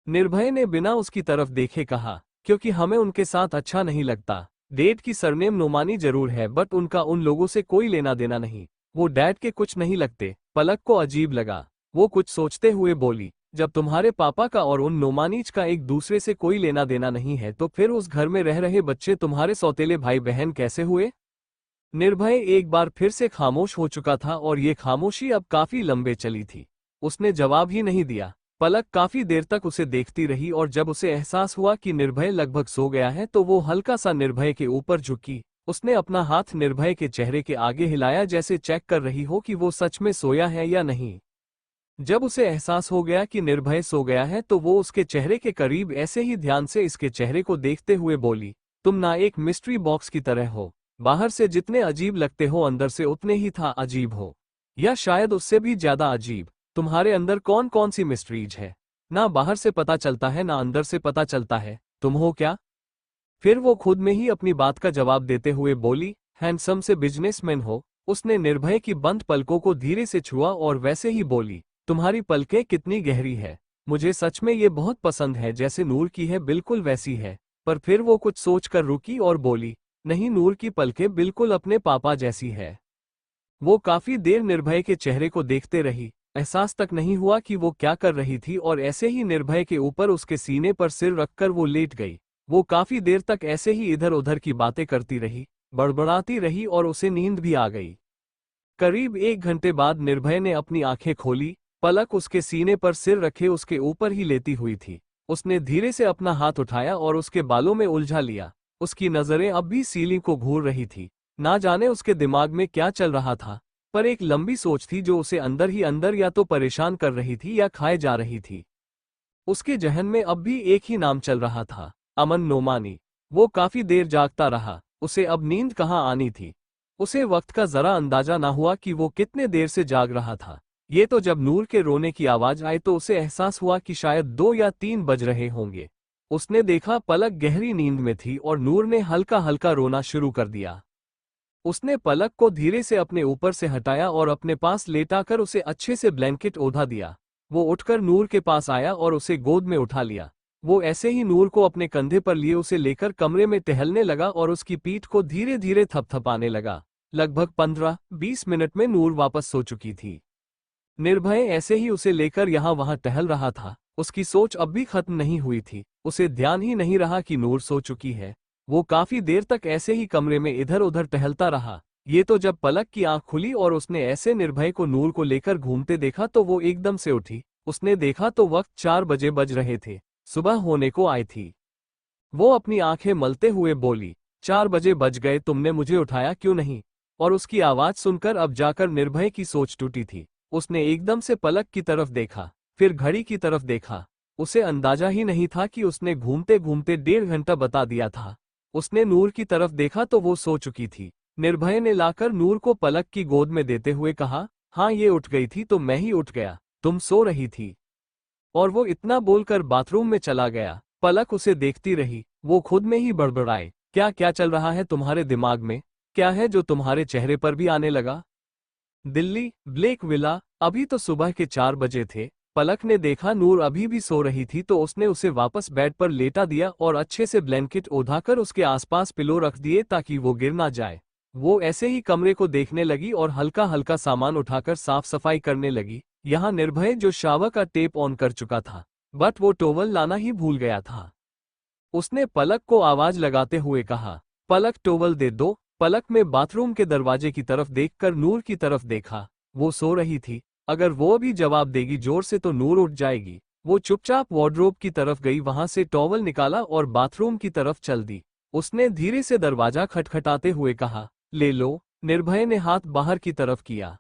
निर्भय ने बिना उसकी तरफ देखे कहा, क्योंकि हमें उनके साथ अच्छा नहीं लगता। डैड की सरनेम नोमानी जरूर है, बट उनका उन लोगों से कोई लेना देना नहीं। वो डैड के कुछ नहीं लगते। पलक को अजीब लगा। वो कुछ सोचते हुए बोली, जब तुम्हारे पापा का और उन नोमानीज का एक दूसरे से कोई लेना देना नहीं है, तो फिर उस घर में रह रहे बच्चे तुम्हारे सौतेले भाई बहन कैसे हुए? निर्भय एक बार फिर से खामोश हो चुका था और ये खामोशी अब काफी लंबे चली थी। उसने जवाब ही नहीं दिया। पलक काफी देर तक उसे देखती रही और जब उसे एहसास हुआ कि निर्भय लगभग सो गया है तो वो हल्का सा निर्भय के ऊपर झुकी। उसने अपना हाथ निर्भय के चेहरे के आगे हिलाया, जैसे चेक कर रही हो कि वो सच में सोया है या नहीं। जब उसे एहसास हो गया कि निर्भय सो गया है तो वो उसके चेहरे के करीब ऐसे ही ध्यान से इसके चेहरे को देखते हुए बोली, तुम ना एक मिस्ट्री बॉक्स की तरह हो। बाहर से जितने अजीब लगते हो अंदर से उतने ही था अजीब हो, या शायद उससे भी ज्यादा अजीब। तुम्हारे अंदर कौन कौन सी मिस्ट्रीज है? ना बाहर से पता चलता है ना अंदर से पता चलता है। तुम हो क्या? फिर वो खुद में ही अपनी बात का जवाब देते हुए बोली, हैंडसम से बिजनेसमैन हो। उसने निर्भय की बंद पलकों को धीरे से छुआ और वैसे ही बोली, तुम्हारी पलकें कितनी गहरी है। मुझे सच में ये बहुत पसंद है, जैसे नूर की है बिल्कुल वैसी है। पर फिर वो कुछ सोच कर रुकी और बोली, नहीं, नूर की पलकें बिल्कुल अपने पापा जैसी है। वो काफी देर निर्भय के चेहरे को देखते रही। एहसास तक नहीं हुआ कि वो क्या कर रही थी और ऐसे ही निर्भय के ऊपर उसके सीने पर सिर रखकर वो लेट गई। वो काफी देर तक ऐसे ही इधर उधर की बातें करती रही, बड़बड़ाती रही और उसे नींद भी आ गई। करीब 1 घंटे बाद निर्भय ने अपनी आंखें खोली। पलक उसके सीने पर सिर रखे उसके ऊपर ही लेटी हुई थी। उसने धीरे से अपना हाथ उठाया और उसके बालों में उलझा लिया। उसकी नजरें अब भी सीलिंग को घूर रही थी। ना जाने उसके दिमाग में क्या चल रहा था, पर एक लंबी सोच थी जो उसे अंदर ही अंदर या तो परेशान कर रही थी या खाए जा रही थी। उसके जहन में अब भी एक ही नाम चल रहा था, अमन नोमानी। वो काफी देर जागता रहा, उसे अब नींद कहाँ आनी थी। उसे वक्त का जरा अंदाजा ना हुआ कि वो कितने देर से जाग रहा था। ये तो जब नूर के रोने की आवाज आई तो उसे एहसास हुआ कि शायद 2 या 3 बज रहे होंगे। उसने देखा पलक गहरी नींद में थी और नूर ने हल्का हल्का रोना शुरू कर दिया। उसने पलक को धीरे से अपने ऊपर से हटाया और अपने पास लेटाकर उसे अच्छे से ब्लैंकेट ओढ़ा दिया। वो उठकर नूर के पास आया और उसे गोद में उठा लिया। वो ऐसे ही नूर को अपने कंधे पर लिए उसे लेकर कमरे में टहलने लगा और उसकी पीठ को धीरे धीरे थपथपाने लगा। लगभग 15-20 मिनट में नूर वापस सो चुकी थी। निर्भय ऐसे ही उसे लेकर यहाँ वहाँ टहल रहा था। उसकी सोच अब भी खत्म नहीं हुई थी। उसे ध्यान ही नहीं रहा कि नूर सो चुकी है। वो काफी देर तक ऐसे ही कमरे में इधर उधर टहलता रहा। ये तो जब पलक की आंख खुली और उसने ऐसे निर्भय को नूर को लेकर घूमते देखा तो वो एकदम से उठी। उसने देखा तो वक्त 4 बजे बज रहे थे, सुबह होने को आई थी। वो अपनी आंखें मलते हुए बोली, 4 बजे बज गए, तुमने मुझे उठाया क्यों नहीं? और उसकी आवाज सुनकर अब जाकर निर्भय की सोच टूटी थी। उसने एकदम से पलक की तरफ देखा, फिर घड़ी की तरफ देखा। उसे अंदाजा ही नहीं था कि उसने घूमते घूमते 1.5 घंटा बता दिया था। उसने नूर की तरफ देखा तो वो सो चुकी थी। निर्भय ने लाकर नूर को पलक की गोद में देते हुए कहा, हाँ ये उठ गई थी तो मैं ही उठ गया, तुम सो रही थी। और वो इतना बोलकर बाथरूम में चला गया। पलक उसे देखती रही। वो खुद में ही बड़बड़ाए, क्या क्या चल रहा है तुम्हारे दिमाग में? क्या है जो तुम्हारे चेहरे पर भी आने लगा? दिल्ली, ब्लेक विला। अभी तो सुबह के 4 बजे थे। पलक ने देखा नूर अभी भी सो रही थी तो उसने उसे वापस बेड पर लेटा दिया और अच्छे से ब्लैंकेट ओढ़ाकर उसके आसपास पिलो रख दिए ताकि वो गिर ना जाए। वो ऐसे ही कमरे को देखने लगी और हल्का हल्का सामान उठाकर साफ सफाई करने लगी। यहाँ निर्भय जो शावर का टेप ऑन कर चुका था, बट वो टॉवल लाना ही भूल गया था। उसने पलक को आवाज लगाते हुए कहा, पलक टॉवल दे दो। पलक में बाथरूम के दरवाजे की तरफ देखकर नूर की तरफ देखा। वो सो रही थी। अगर वो भी जवाब देगी जोर से तो नूर उठ जाएगी। वो चुपचाप वार्डरोब की तरफ गई, वहां से टॉवल निकाला और बाथरूम की तरफ चल दी। उसने धीरे से दरवाजा खटखटाते हुए कहा, ले लो। निर्भय ने हाथ बाहर की तरफ किया।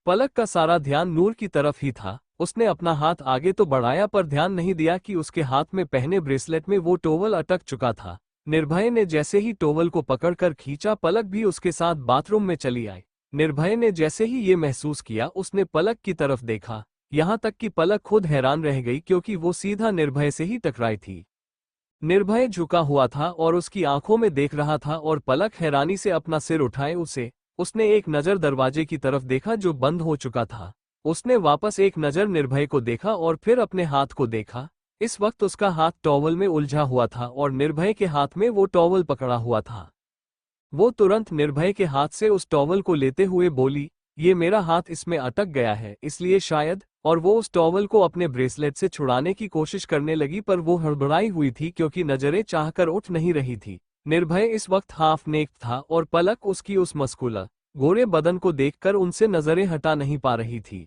पलक का सारा ध्यान नूर की तरफ ही था। उसने अपना हाथ आगे तो बढ़ाया पर ध्यान नहीं दिया कि उसके हाथ में पहने ब्रेसलेट में वो टॉवल अटक चुका था। निर्भय ने जैसे ही टॉवल को पकड़कर खींचा, पलक भी उसके साथ बाथरूम में चली आई। निर्भय ने जैसे ही ये महसूस किया, उसने पलक की तरफ देखा। यहाँ तक कि पलक खुद हैरान रह गई क्योंकि वो सीधा निर्भय से ही टकराई थी। निर्भय झुका हुआ था और उसकी आंखों में देख रहा था और पलक हैरानी से अपना सिर उठाए उसने एक नज़र दरवाजे की तरफ देखा जो बंद हो चुका था। उसने वापस एक नज़र निर्भय को देखा और फिर अपने हाथ को देखा। इस वक्त उसका हाथ टॉवल में उलझा हुआ था और निर्भय के हाथ में वो टॉवल पकड़ा हुआ था। वो तुरंत निर्भय के हाथ से उस टॉवल को लेते हुए बोली, ये मेरा हाथ इसमें अटक गया है इसलिए शायद। और वो उस टॉवल को अपने ब्रेसलेट से छुड़ाने की कोशिश करने लगी पर वो हड़बड़ाई हुई थी क्योंकि नजरें चाहकर उठ नहीं रही थी। निर्भय इस वक्त हाफ नेक था और पलक उसकी उस मस्कुलर गोरे बदन को देखकर उनसे नजरें हटा नहीं पा रही थी।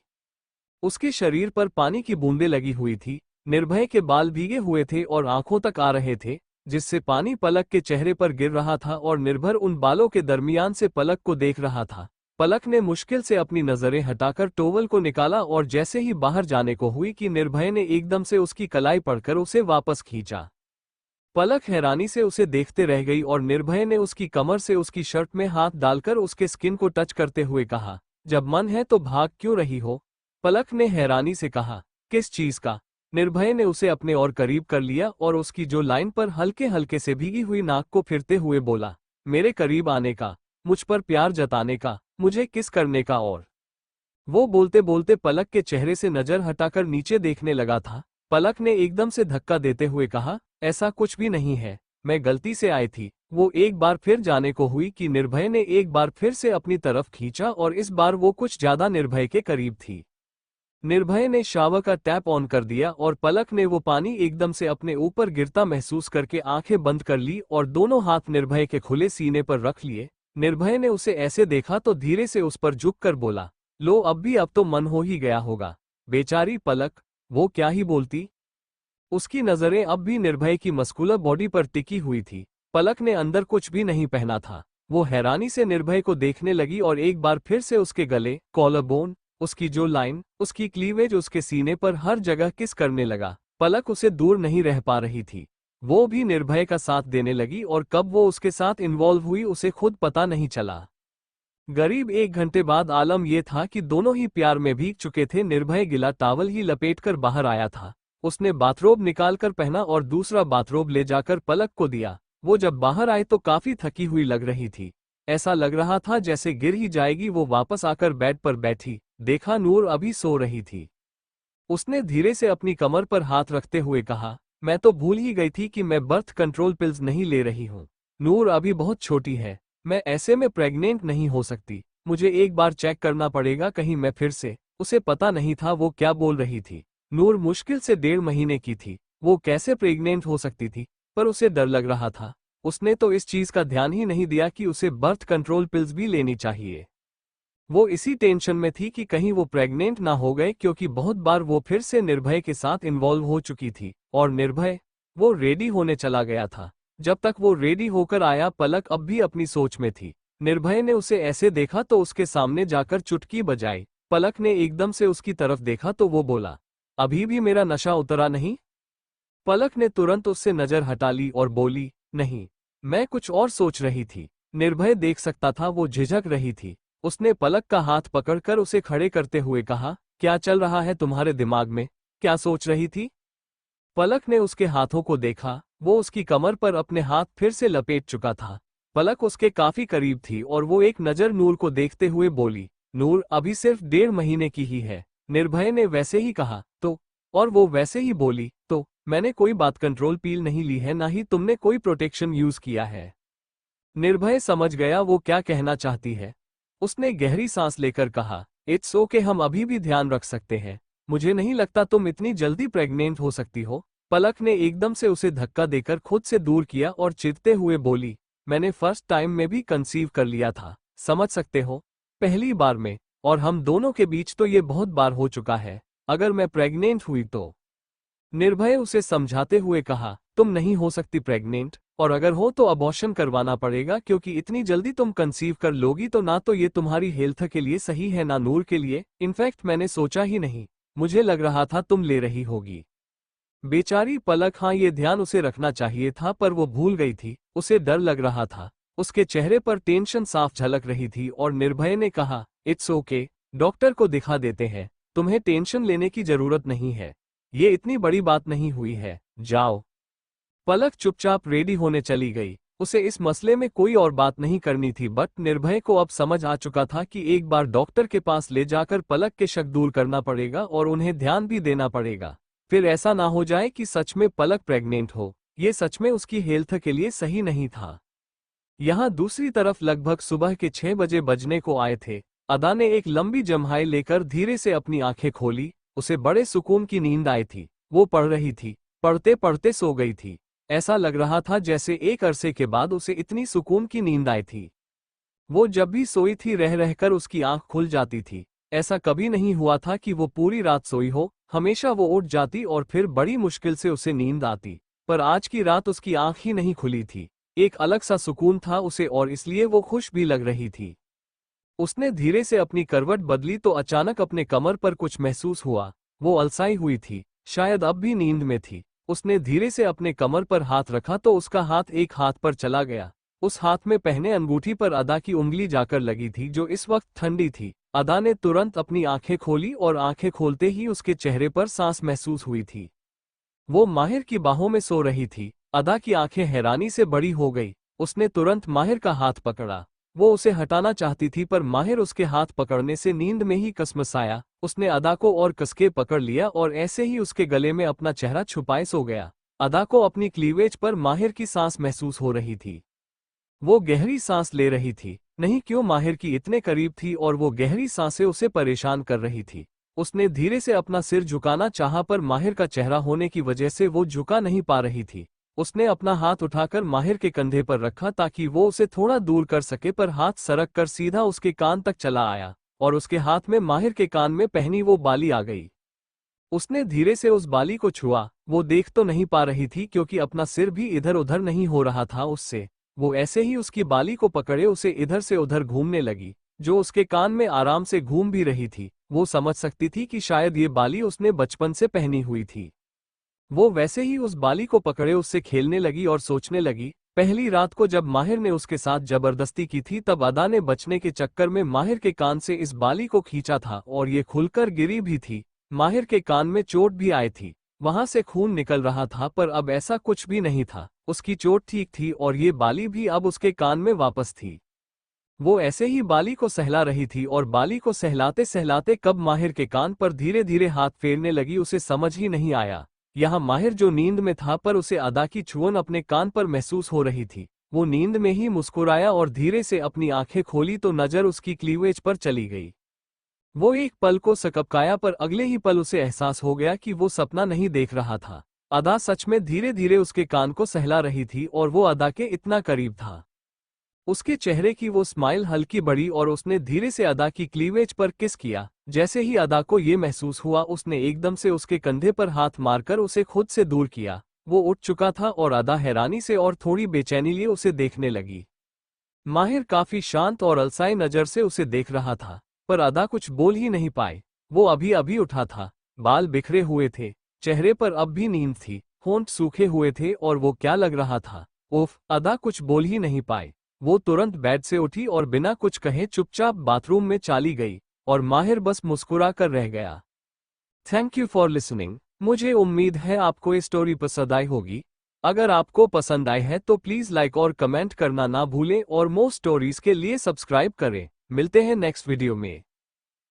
उसके शरीर पर पानी की बूंदें लगी हुई थी। निर्भय के बाल भीगे हुए थे और आंखों तक आ रहे थे, जिससे पानी पलक के चेहरे पर गिर रहा था और निर्भर उन बालों के दरमियान से पलक को देख रहा था। पलक ने मुश्किल से अपनी नजरें हटाकर टॉवल को निकाला और जैसे ही बाहर जाने को हुई कि निर्भय ने एकदम से उसकी कलाई पकड़कर उसे वापस खींचा। पलक हैरानी से उसे देखते रह गई और निर्भय ने उसकी कमर से उसकी शर्ट में हाथ डालकर उसके स्किन को टच करते हुए कहा, जब मन है तो भाग क्यों रही हो? पलक ने हैरानी से कहा, किस चीज का? निर्भय ने उसे अपने और करीब कर लिया और उसकी जो लाइन पर हल्के हल्के से भीगी हुई नाक को फिरते हुए बोला, मेरे करीब आने का, मुझ पर प्यार जताने का, मुझे किस करने का। और वो बोलते बोलते पलक के चेहरे से नजर हटाकर नीचे देखने लगा था। पलक ने एकदम से धक्का देते हुए कहा, ऐसा कुछ भी नहीं है, मैं गलती से आई थी। वो एक बार फिर जाने को हुई कि निर्भय ने एक बार फिर से अपनी तरफ खींचा और इस बार वो कुछ ज्यादा निर्भय के करीब थी। निर्भय ने शावर का टैप ऑन कर दिया और पलक ने वो पानी एकदम से अपने ऊपर गिरता महसूस करके आंखें बंद कर ली और दोनों हाथ निर्भय के खुले सीने पर रख लिए। निर्भय ने उसे ऐसे देखा तो धीरे से उस पर झुककर बोला, लो अब तो मन हो ही गया होगा। बेचारी पलक, वो क्या ही बोलती। उसकी नजरें अब भी निर्भय की मस्कुलर बॉडी पर टिकी हुई थी। पलक ने अंदर कुछ भी नहीं पहना था। वो हैरानी से निर्भय को देखने लगी और एक बार फिर से उसके गले, कॉलर बोन, उसकी जो लाइन, उसकी क्लीवेज, उसके सीने पर हर जगह किस करने लगा। पलक उसे दूर नहीं रह पा रही थी। वो भी निर्भय का साथ देने लगी और कब वो उसके साथ इन्वॉल्व हुई उसे खुद पता नहीं चला। करीब 1 घंटे बाद आलम यह था कि दोनों ही प्यार में भीग चुके थे। निर्भय गिला टावल ही लपेटकर बाहर आया था। उसने बाथरोब निकालकर पहना और दूसरा बाथरोब ले जाकर पलक को दिया। वो जब बाहर आए तो काफी थकी हुई लग रही थी। ऐसा लग रहा था जैसे गिर ही जाएगी। वो वापस आकर बेड पर बैठी, देखा नूर अभी सो रही थी। उसने धीरे से अपनी कमर पर हाथ रखते हुए कहा, मैं तो भूल ही गई थी कि मैं बर्थ कंट्रोल पिल्स नहीं ले रही हूँ। नूर अभी बहुत छोटी है, मैं ऐसे में प्रेग्नेंट नहीं हो सकती। मुझे एक बार चेक करना पड़ेगा कहीं मैं फिर से। उसे पता नहीं था वो क्या बोल रही थी। नूर मुश्किल से 1.5 महीने की थी। वो कैसे प्रेग्नेंट हो सकती थी, पर उसे डर लग रहा था। उसने तो इस चीज का ध्यान ही नहीं दिया कि उसे बर्थ कंट्रोल पिल्स भी लेनी चाहिए। वो इसी टेंशन में थी कि कहीं वो प्रेग्नेंट ना हो गए, क्योंकि बहुत बार वो फिर से निर्भय के साथ इन्वॉल्व हो चुकी थी। और निर्भय, वो रेडी होने चला गया था। जब तक वो रेडी होकर आया पलक अब भी अपनी सोच में थी। निर्भय ने उसे ऐसे देखा तो उसके सामने जाकर चुटकी बजाई। पलक ने एकदम से उसकी तरफ देखा तो वो बोला, अभी भी मेरा नशा उतरा नहीं? पलक ने तुरंत उससे नजर हटा ली और बोली, नहीं, मैं कुछ और सोच रही थी। निर्भय देख सकता था वो झिझक रही थी। उसने पलक का हाथ पकड़कर उसे खड़े करते हुए कहा, क्या चल रहा है तुम्हारे दिमाग में? क्या सोच रही थी? पलक ने उसके हाथों को देखा। वो उसकी कमर पर अपने हाथ फिर से लपेट चुका था। पलक उसके काफी करीब थी और वो एक नजर नूर को देखते हुए बोली, नूर अभी सिर्फ 1.5 महीने की ही है। निर्भय ने वैसे ही कहा, तो? और वो वैसे ही बोली, तो मैंने कोई बात कंट्रोल पील नहीं ली है, ना ही तुमने कोई प्रोटेक्शन यूज किया है। निर्भय समझ गया वो क्या कहना चाहती है। उसने गहरी सांस लेकर कहा, इट्स ओके, हम अभी भी ध्यान रख सकते हैं। मुझे नहीं लगता तुम इतनी जल्दी प्रेग्नेंट हो सकती हो। पलक ने एकदम से उसे धक्का देकर खुद से दूर किया और चिढ़ते हुए बोली, मैंने फर्स्ट टाइम में भी कंसीव कर लिया था, समझ सकते हो? पहली बार में, और हम दोनों के बीच तो ये बहुत बार हो चुका है। अगर मैं प्रेग्नेंट हुई तो? निर्भय उसे समझाते हुए कहा, तुम नहीं हो सकती प्रेग्नेंट, और अगर हो तो अबॉर्शन करवाना पड़ेगा, क्योंकि इतनी जल्दी तुम कंसीव कर लोगी तो ना तो ये तुम्हारी हेल्थ के लिए सही है ना नूर के लिए। इनफैक्ट मैंने सोचा ही नहीं, मुझे लग रहा था तुम ले रही होगी। बेचारी पलक, हाँ ये ध्यान उसे रखना चाहिए था पर वो भूल गई थी। उसे डर लग रहा था। उसके चेहरे पर टेंशन साफ झलक रही थी और निर्भय ने कहा, इट्स ओके, डॉक्टर को दिखा देते हैं, तुम्हें टेंशन लेने की जरूरत नहीं है। ये इतनी बड़ी बात नहीं हुई है, जाओ। पलक चुपचाप रेडी होने चली गई। उसे इस मसले में कोई और बात नहीं करनी थी, बट निर्भय को अब समझ आ चुका था कि एक बार डॉक्टर के पास ले जाकर पलक के शक दूर करना पड़ेगा और उन्हें ध्यान भी देना पड़ेगा। फिर ऐसा ना हो जाए कि सच में पलक प्रेग्नेंट हो। ये सच में उसकी हेल्थ के लिए सही नहीं था। यहाँ दूसरी तरफ लगभग सुबह के 6 बजे बजने को आए थे। अदा ने एक लंबी जम्हाई लेकर धीरे से अपनी आंखें खोली। उसे बड़े सुकून की नींद आई थी। वो पढ़ रही थी, पढ़ते पढ़ते सो गई थी। ऐसा लग रहा था जैसे एक अरसे के बाद उसे इतनी सुकून की नींद आई थी। वो जब भी सोई थी रह रहकर उसकी आंख खुल जाती थी। ऐसा कभी नहीं हुआ था कि वो पूरी रात सोई हो। हमेशा वो उठ जाती और फिर बड़ी मुश्किल से उसे नींद आती। पर आज की रात उसकी आंख ही नहीं खुली थी। एक अलग सा सुकून था उसे और इसलिए वो खुश भी लग रही थी। उसने धीरे से अपनी करवट बदली तो अचानक अपने कमर पर कुछ महसूस हुआ। वो अलसाई हुई थी, शायद अब भी नींद में थी। उसने धीरे से अपने कमर पर हाथ रखा तो उसका हाथ एक हाथ पर चला गया। उस हाथ में पहने अंगूठी पर अदा की उंगली जाकर लगी थी, जो इस वक्त ठंडी थी। अदा ने तुरंत अपनी आंखें खोली और आंखें खोलते ही उसके चेहरे पर सांस महसूस हुई थी। वो माहिर की बाहों में सो रही थी। अदा की आंखें हैरानी से बड़ी हो गई। उसने तुरंत माहिर का हाथ पकड़ा। वो उसे हटाना चाहती थी पर माहिर उसके हाथ पकड़ने से नींद में ही कसमसाया। उसने अदा को और कसके पकड़ लिया और ऐसे ही उसके गले में अपना चेहरा छुपाए सो गया। अदा को अपनी क्लीवेज पर माहिर की सांस महसूस हो रही थी। वो गहरी सांस ले रही थी, नहीं क्यों माहिर की इतने करीब थी और वो गहरी सांसें उसे परेशान कर रही थी। उसने धीरे से अपना सिर झुकाना चाहा पर माहिर का चेहरा होने की वजह से वो झुका नहीं पा रही थी। उसने अपना हाथ उठाकर माहिर के कंधे पर रखा ताकि वो उसे थोड़ा दूर कर सके, पर हाथ सरक कर सीधा उसके कान तक चला आया और उसके हाथ में माहिर के कान में पहनी वो बाली आ गई। उसने धीरे से उस बाली को छुआ। वो देख तो नहीं पा रही थी क्योंकि अपना सिर भी इधर उधर नहीं हो रहा था उससे। वो ऐसे ही उसकी बाली को पकड़े उसे इधर से उधर घूमने लगी, जो उसके कान में आराम से घूम भी रही थी। वो समझ सकती थी कि शायद ये बाली उसने बचपन से पहनी हुई थी। वो वैसे ही उस बाली को पकड़े उससे खेलने लगी और सोचने लगी, पहली रात को जब माहिर ने उसके साथ जबरदस्ती की थी तब अदा ने बचने के चक्कर में माहिर के कान से इस बाली को खींचा था और ये खुलकर गिरी भी थी। माहिर के कान में चोट भी आई थी, वहां से खून निकल रहा था, पर अब ऐसा कुछ भी नहीं था। उसकी चोट ठीक थी और ये बाली भी अब उसके कान में वापस थी। वो ऐसे ही बाली को सहला रही थी और बाली को सहलाते सहलाते कब माहिर के कान पर धीरे धीरे हाथ फेरने लगी उसे समझ ही नहीं आया। यहाँ माहिर जो नींद में था पर उसे अदा की छुअन अपने कान पर महसूस हो रही थी। वो नींद में ही मुस्कुराया और धीरे से अपनी आंखें खोली तो नजर उसकी क्लीवेज पर चली गई। वो एक पल को सकपकाया पर अगले ही पल उसे एहसास हो गया कि वो सपना नहीं देख रहा था। अदा सच में धीरे धीरे उसके कान को सहला रही थी और वो अदा के इतना करीब था। उसके चेहरे की वो स्माइल हल्की बढ़ी और उसने धीरे से अदा की क्लीवेज पर किस किया। जैसे ही अदा को ये महसूस हुआ उसने एकदम से उसके कंधे पर हाथ मारकर उसे खुद से दूर किया। वो उठ चुका था और अदा हैरानी से और थोड़ी बेचैनी लिए उसे देखने लगी। माहिर काफी शांत और अलसाई नजर से उसे देख रहा था, पर अदा कुछ बोल ही नहीं पाए। वो अभी अभी उठा था, बाल बिखरे हुए थे, चेहरे पर अब भी नींद थी, होंठ सूखे हुए थे और वो क्या लग रहा था। उफ, अदा कुछ बोल ही नहीं पाए। वो तुरंत बेड से उठी और बिना कुछ कहे चुपचाप बाथरूम में चली गई और माहिर बस मुस्कुरा कर रह गया। Thank you for listening. मुझे उम्मीद है आपको ये स्टोरी पसंद आई होगी। अगर आपको पसंद आई है तो प्लीज़ लाइक और कमेंट करना ना भूलें और मोर स्टोरीज के लिए सब्सक्राइब करें। मिलते हैं नेक्स्ट वीडियो में।